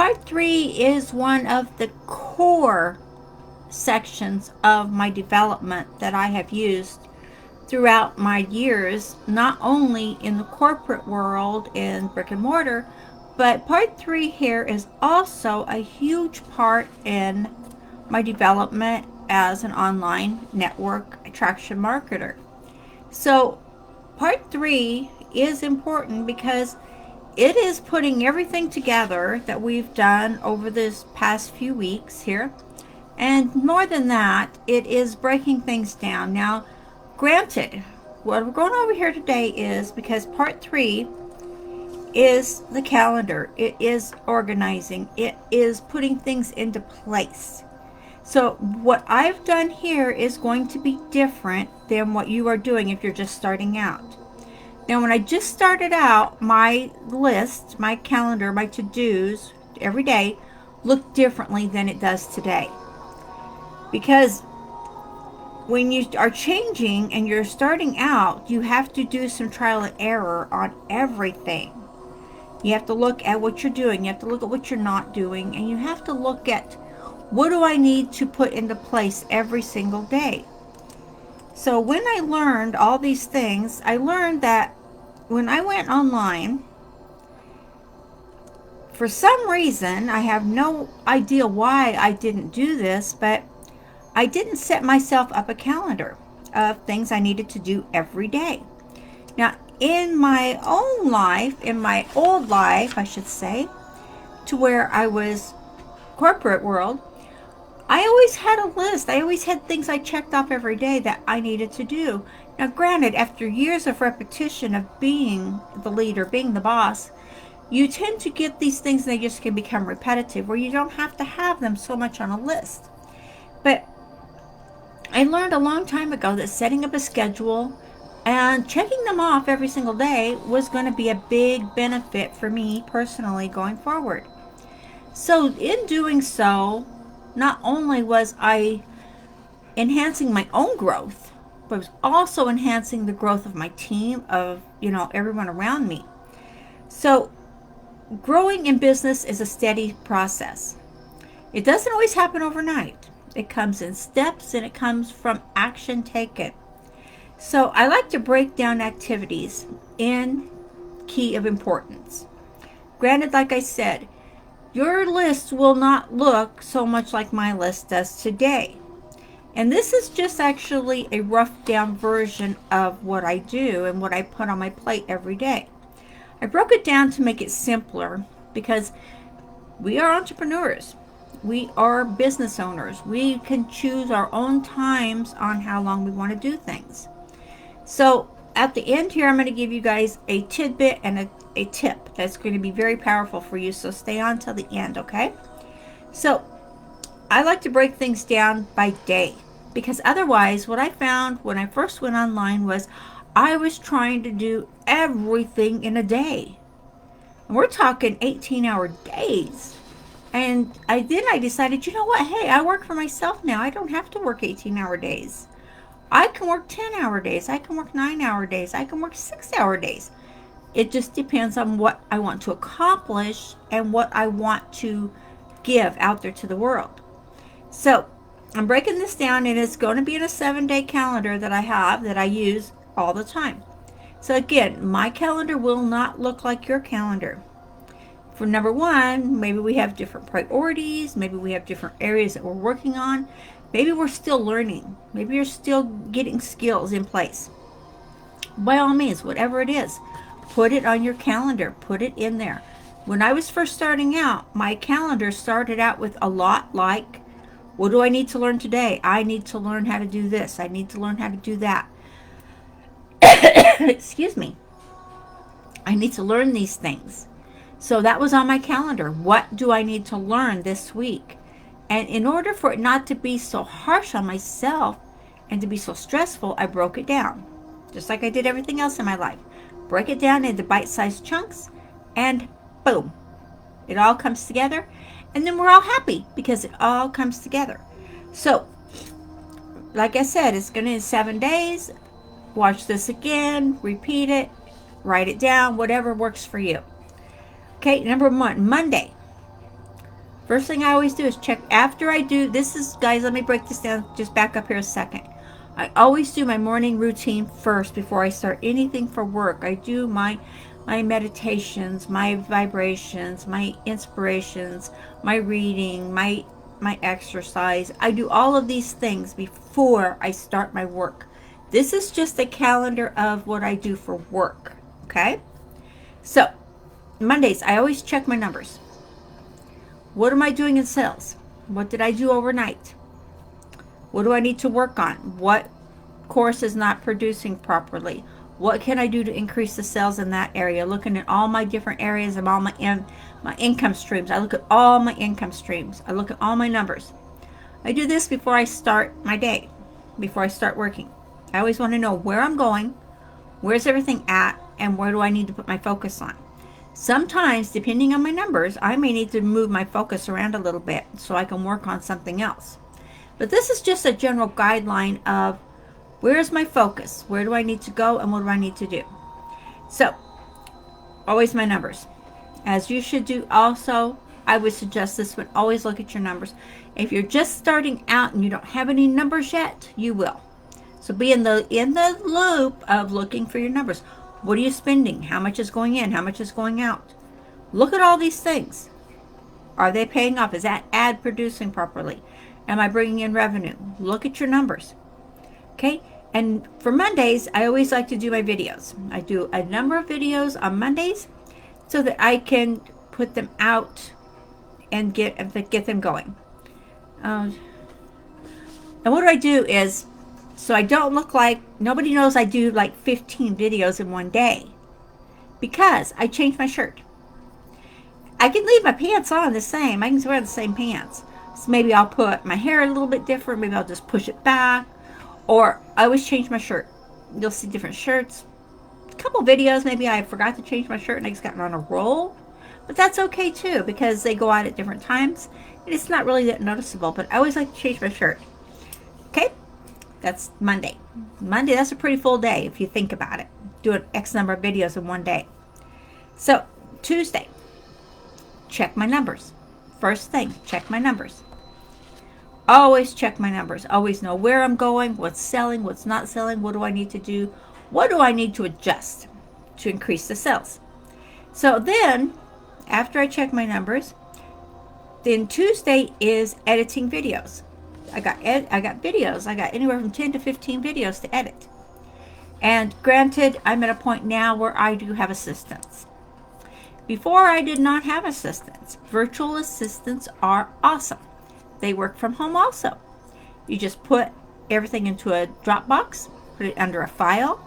part 3 is one of the core sections of my development that I have used throughout my years, not only in the corporate world in brick and mortar, but part 3 here is also a huge part in my development as an online network attraction marketer. So part 3 is important because it is putting everything together that we've done over this past few weeks here. And more than that, it is breaking things down. Now, granted, what we're going over here today is because part 3 is the calendar. It is organizing. It is putting things into place. So what I've done here is going to be different than what you are doing if you're just starting out. Now, when I just started out, my list, my calendar, my to-dos every day looked differently than it does today. Because when you are changing and you're starting out, you have to do some trial and error on everything. You have to look at what you're doing. You have to look at what you're not doing. And you have to look at, what do I need to put into place every single day? So when I learned all these things, I learned that when I went online, for some reason, I have no idea why I didn't do this, but I didn't set myself up a calendar of things I needed to do every day. Now, in my own life, in my old life, I should say, to where I was corporate world, I always had a list. I always had things I checked off every day that I needed to do. Now, granted, after years of repetition of being the leader, being the boss, you tend to get these things and they just can become repetitive, where you don't have to have them so much on a list. But I learned a long time ago that setting up a schedule and checking them off every single day was going to be a big benefit for me personally going forward. So in doing so, not only was I enhancing my own growth, but I was also enhancing the growth of my team, of, everyone around me. So growing in business is a steady process. It doesn't always happen overnight. It comes in steps and it comes from action taken. So I like to break down activities in key of importance. Granted, like I said, your list will not look so much like my list does today. And this is just actually a rough down version of what I do and what I put on my plate every day. I broke it down to make it simpler because we are entrepreneurs. We are business owners. We can choose our own times on how long we want to do things. So at the end here, I'm going to give you guys a tidbit and a tip that's going to be very powerful for you. So stay on till the end, okay? So I like to break things down by day, because otherwise what I found when I first went online was I was trying to do everything in a day. And we're talking 18-hour days. And I decided, you know what? Hey, I work for myself now. I don't have to work 18-hour days. I can work 10-hour days. I can work 9-hour days. I can work 6-hour days. It just depends on what I want to accomplish and what I want to give out there to the world. So I'm breaking this down, and it's going to be in a 7-day calendar that I have, that I use all the time. So again, my calendar will not look like your calendar. For number one, maybe we have different priorities. Maybe we have different areas that we're working on. Maybe we're still learning. Maybe you're still getting skills in place. By all means, whatever it is, put it on your calendar. Put it in there. When I was first starting out, my calendar started out with a lot like, what do I need to learn today? I need to learn how to do this. I need to learn how to do that. Excuse me. I need to learn these things. So that was on my calendar. What do I need to learn this week? And in order for it not to be so harsh on myself and to be so stressful, I broke it down. Just like I did everything else in my life. Break it down into bite-sized chunks, and boom. It all comes together. And then we're all happy because it all comes together. So, like I said, it's going to be 7 days. Watch this again. Repeat it. Write it down. Whatever works for you. Okay, number one, Monday. First thing I always do is check after I do this is, guys, let me break this down, just back up here a second. I always do my morning routine first before I start anything for work. I do my meditations, my vibrations, my inspirations, my reading, my exercise. I do all of these things before I start my work. This is just a calendar of what I do for work, okay? So, Mondays, I always check my numbers. What am I doing in sales? What did I do overnight? What do I need to work on? What course is not producing properly? What can I do to increase the sales in that area? Looking at all my different areas of all my income streams. I look at all my income streams. I look at all my numbers. I do this before I start my day, before I start working. I always want to know where I'm going, where's everything at, and where do I need to put my focus on. Sometimes, depending on my numbers, I may need to move my focus around a little bit so I can work on something else. But this is just a general guideline of where's my focus, where do I need to go, and what do I need to do. So, always my numbers. As you should do also, I would suggest this one, always look at your numbers. If you're just starting out and you don't have any numbers yet, you will. So be in the loop of looking for your numbers. What are you spending? How much is going in? How much is going out? Look at all these things. Are they paying off? Is that ad producing properly? Am I bringing in revenue? Look at your numbers. Okay? And for Mondays, I always like to do my videos. I do a number of videos on Mondays so that I can put them out and get them going. And what I do is, so I don't look like, nobody knows I do like 15 videos in one day, because I change my shirt. I can leave my pants on the same. I can wear the same pants. So maybe I'll put my hair a little bit different. Maybe I'll just push it back. Or I always change my shirt. You'll see different shirts. A couple videos, maybe I forgot to change my shirt and I just got on a roll. But that's okay too, because they go out at different times. And it's not really that noticeable. But I always like to change my shirt. Okay? That's Monday. Monday, that's a pretty full day if you think about it. Doing X number of videos in one day. So, Tuesday, check my numbers. First thing, check my numbers. Always check my numbers. Always know where I'm going, what's selling, what's not selling, what do I need to do, what do I need to adjust to increase the sales. So then, after I check my numbers, then Tuesday is editing videos. I got videos. I got anywhere from 10 to 15 videos to edit. And granted, I'm at a point now where I do have assistants. Before, I did not have assistants. Virtual assistants are awesome. They work from home also. You just put everything into a Dropbox, put it under a file,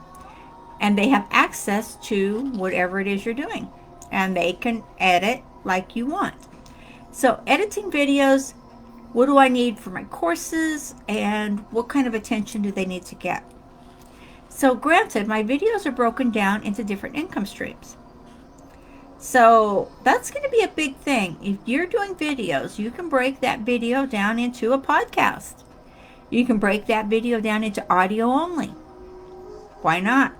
and they have access to whatever it is you're doing. And they can edit like you want. So editing videos, what do I need for my courses, and what kind of attention do they need to get? So granted, my videos are broken down into different income streams. So that's going to be a big thing. If you're doing videos, you can break that video down into a podcast. You can break that video down into audio only. Why not?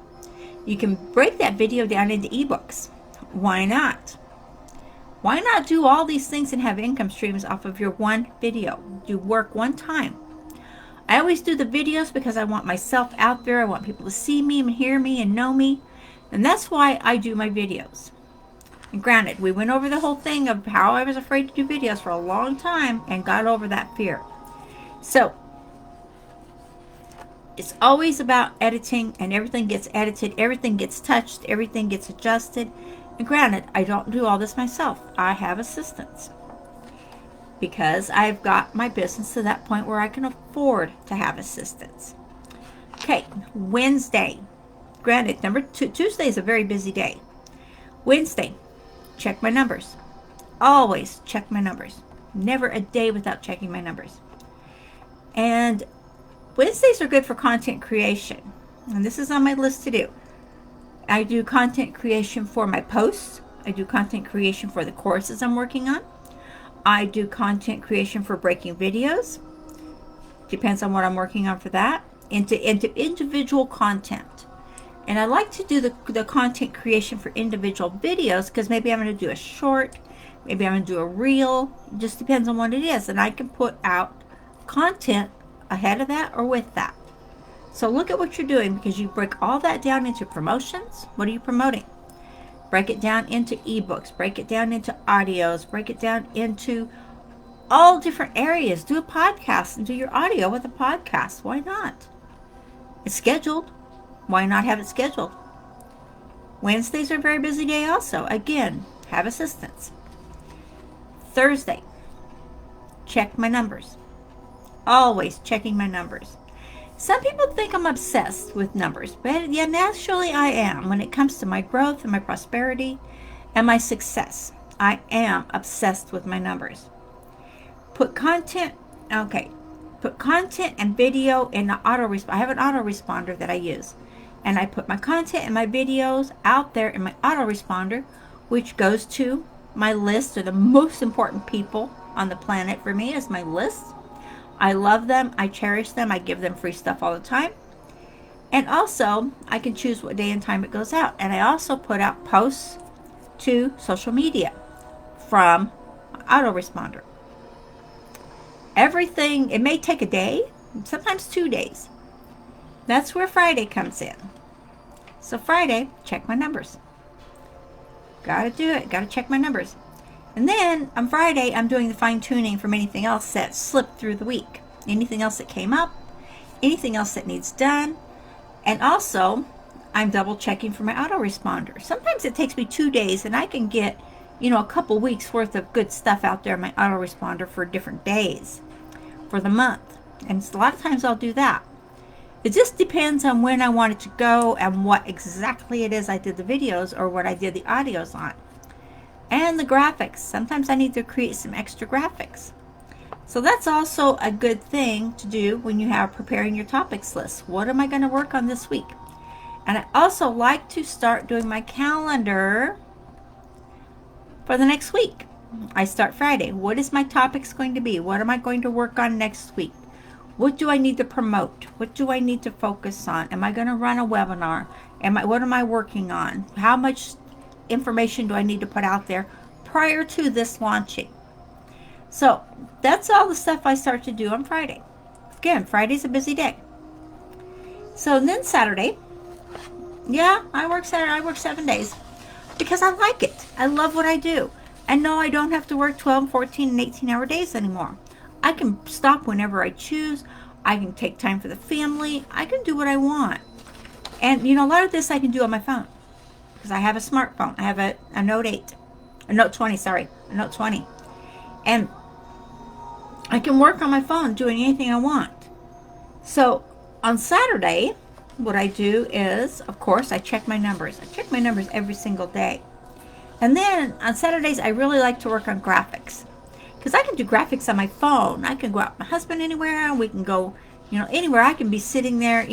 You can break that video down into ebooks. Why not? Why not do all these things and have income streams off of your one video? Do work one time. I always do the videos because I want myself out there. I want people to see me and hear me and know me. And that's why I do my videos. And granted, we went over the whole thing of how I was afraid to do videos for a long time and got over that fear. So, it's always about editing, and everything gets edited, everything gets touched, everything gets adjusted. And granted, I don't do all this myself. I have assistants. Because I've got my business to that point where I can afford to have assistants. Okay, Wednesday. Granted, Tuesday is a very busy day. Wednesday, check my numbers. Always check my numbers. Never a day without checking my numbers. And Wednesdays are good for content creation. And this is on my list to do. I do content creation for my posts. I do content creation for the courses I'm working on. I do content creation for breaking videos. Depends on what I'm working on for that. Into individual content. And I like to do the content creation for individual videos because maybe I'm going to do a short. Maybe I'm going to do a reel. It just depends on what it is. And I can put out content ahead of that or with that. So look at what you're doing, because you break all that down into promotions. What are you promoting? Break it down into ebooks. Break it down into audios. Break it down into all different areas. Do a podcast and do your audio with a podcast. Why not? It's scheduled. Why not have it scheduled? Wednesdays are a very busy day also. Again, have assistants. Thursday, check my numbers. Always checking my numbers. Some people think I'm obsessed with numbers, but yeah, naturally I am. When it comes to my growth and my prosperity and my success, I am obsessed with my numbers. Put content and video in the autoresponder. I have an autoresponder that I use. And I put my content and my videos out there in my autoresponder, which goes to my list of the most important people on the planet. For me is my list. I love them. I cherish them. I give them free stuff all the time. And also, I can choose what day and time it goes out. And I also put out posts to social media from autoresponder. Everything, it may take a day, sometimes 2 days. That's where Friday comes in. So Friday, check my numbers. Gotta do it. Gotta check my numbers. And then on Friday, I'm doing the fine tuning from anything else that slipped through the week. Anything else that came up. Anything else that needs done. And also, I'm double checking for my autoresponder. Sometimes it takes me 2 days and I can get, a couple weeks worth of good stuff out there in my autoresponder for different days for the month. And a lot of times I'll do that. It just depends on when I want it to go and what exactly it is I did the videos or what I did the audios on. And the graphics. Sometimes I need to create some extra graphics. So that's also a good thing to do when you have preparing your topics list. What am I going to work on this week? And I also like to start doing my calendar for the next week. I start Friday. What is my topics going to be? What am I going to work on next week? What do I need to promote? What do I need to focus on? Am I going to run a webinar? What am I working on? How much information do I need to put out there prior to this launching? So that's all the stuff I start to do on Friday. Again, Friday's a busy day. So then Saturday, I work Saturday. I work 7 days because I like it. I love what I do. And no, I don't have to work 12, 14, and 18-hour days anymore. I can stop whenever I choose. I can take time for the family. I can do what I want. And, a lot of this I can do on my phone because I have a smartphone. I have a Note 8. A Note 20, sorry. A Note 20. And I can work on my phone doing anything I want. So on Saturday, what I do is, of course, I check my numbers. I check my numbers every single day. And then on Saturdays, I really like to work on graphics. Because I can do graphics on my phone. I can go out with my husband anywhere. We can go, anywhere. I can be sitting there,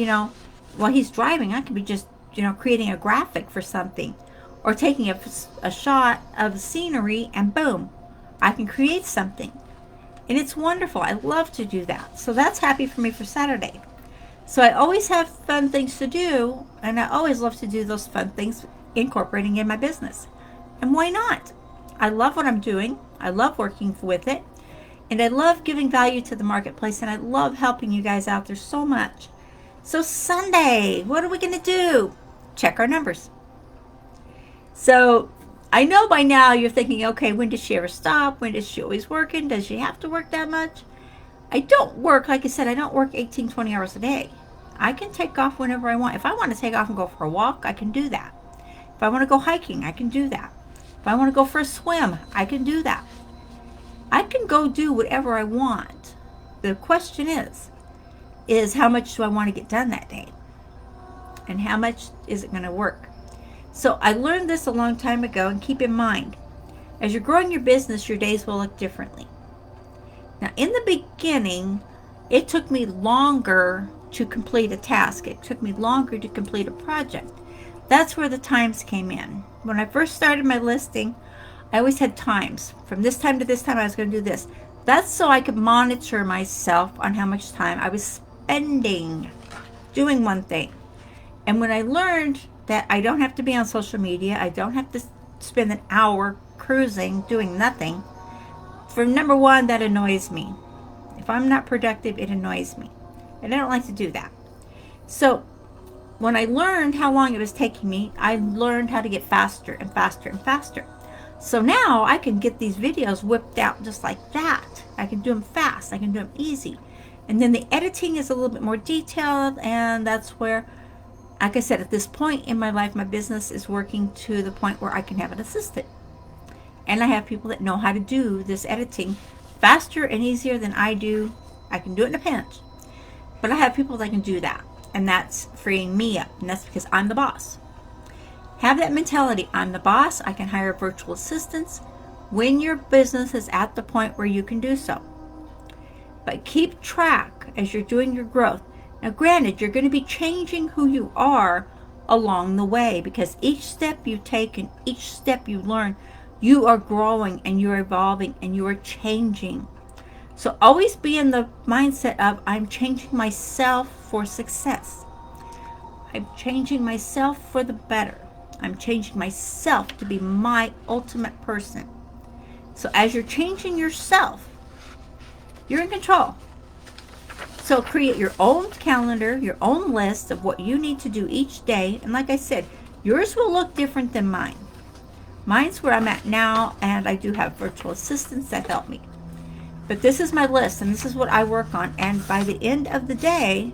while he's driving. I can be just, creating a graphic for something. Or taking a shot of scenery and boom, I can create something. And it's wonderful. I love to do that. So that's happy for me for Saturday. So I always have fun things to do. And I always love to do those fun things incorporating in my business. And why not? I love what I'm doing. I love working with it. And I love giving value to the marketplace. And I love helping you guys out there so much. So Sunday, what are we going to do? Check our numbers. So I know by now you're thinking, okay, when does she ever stop? When is she always working? Does she have to work that much? I don't work, like I said, I don't work 18, 20 hours a day. I can take off whenever I want. If I want to take off and go for a walk, I can do that. If I want to go hiking, I can do that. If I want to go for a swim, I can do that. I can go do whatever I want. The question is how much do I want to get done that day? And how much is it going to work? So I learned this a long time ago, and keep in mind, as you're growing your business, your days will look differently. Now, in the beginning, it took me longer to complete a task. It took me longer to complete a project. That's where the times came in. When I first started my listing, I always had times. From this time to this time, I was going to do this. That's so I could monitor myself on how much time I was spending doing one thing. And when I learned that I don't have to be on social media, I don't have to spend an hour cruising, doing nothing, for number one, that annoys me. If I'm not productive, it annoys me. And I don't like to do that. So when I learned how long it was taking me, I learned how to get faster and faster and faster. So now I can get these videos whipped out just like that. I can do them fast. I can do them easy. And then the editing is a little bit more detailed, and that's where, like I said, at this point in my life, my business is working to the point where I can have an assistant. And I have people that know how to do this editing faster and easier than I do. I can do it in a pinch. But I have people that can do that. And that's freeing me up. And that's because I'm the boss. Have that mentality. I'm the boss. I can hire virtual assistants when your business is at the point where you can do so. But keep track as you're doing your growth. Now, granted, you're going to be changing who you are along the way, because each step you take and each step you learn, you are growing and you're evolving and you are changing. So always be in the mindset of, I'm changing myself for success. I'm changing myself for the better. I'm changing myself to be my ultimate person. So as you're changing yourself, you're in control. So create your own calendar, your own list of what you need to do each day. And like I said, yours will look different than mine. Mine's where I'm at now, and I do have virtual assistants that help me. But this is my list, and this is what I work on. And by the end of the day,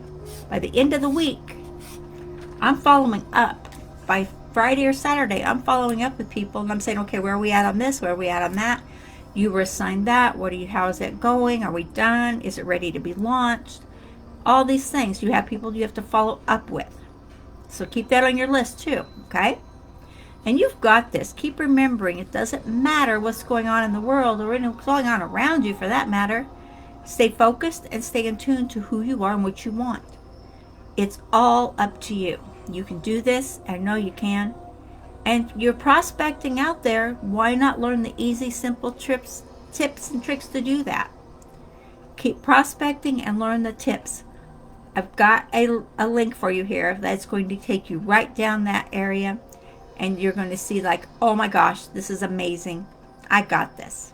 by the end of the week, I'm following up. By Friday or Saturday, I'm following up with people, and I'm saying, okay, where are we at on this? Where are we at on that? You were assigned that. How is it going? Are we done? Is it ready to be launched? All these things. You have people you have to follow up with. So keep that on your list too, okay? And you've got this. Keep remembering, it doesn't matter what's going on in the world or what's going on around you for that matter. Stay focused and stay in tune to who you are and what you want. It's all up to you. You can do this. I know you can. And you're prospecting out there. Why not learn the easy, simple tips and tricks to do that? Keep prospecting and learn the tips. I've got a link for you here that's going to take you right down that area. And you're going to see like, oh my gosh, this is amazing. I got this.